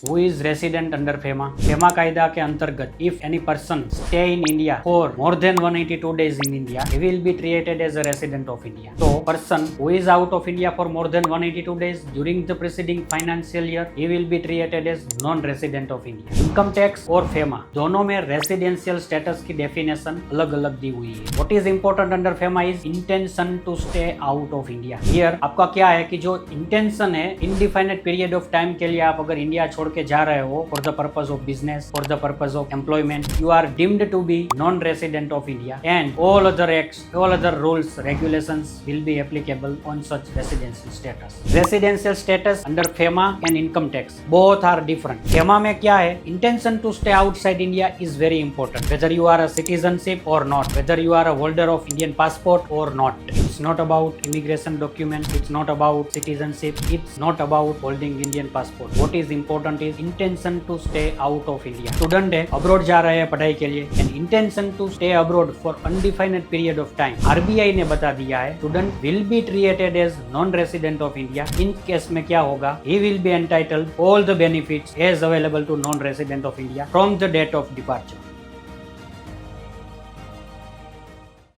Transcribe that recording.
Who is resident under FEMA? FEMA कायदा के अंतर्गत if any person stay in India for more than 182 days in India, he will be treated as a resident of India. So person who is out of India for more than 182 days during the preceding financial year, he will be treated as non-resident of India. Income tax और FEMA दोनों में residential status की definition अलग अलग दी हुई है. What is important under FEMA is intention to stay out of India. Here आपका क्या है कि जो इंटेंशन है, इनडिफाइनेट पीरियड ऑफ टाइम के लिए आप अगर इंडिया छोड़ के जा रहे हो for the purpose of business, for the purpose of employment, you are deemed to be non resident of India and all other rules, regulations will be applicable on such residential status. Residential status under FEMA and income tax both are different. FEMA में क्या है? Intention to stay outside India is very important. Whether you are a citizenship or not, whether you are a holder of Indian passport or not. It's not about immigration document. It's not about citizenship. It's not about holding Indian passport. What is important is intention to stay out of India. Student है, abroad जा रहे हैं पढ़ाई के लिए and intention to stay abroad for undefined period of time. RBI ने बता दिया है student will be treated as non-resident of India. In case में क्या होगा? He will be entitled all the benefits as available to non-resident of India from the date of departure.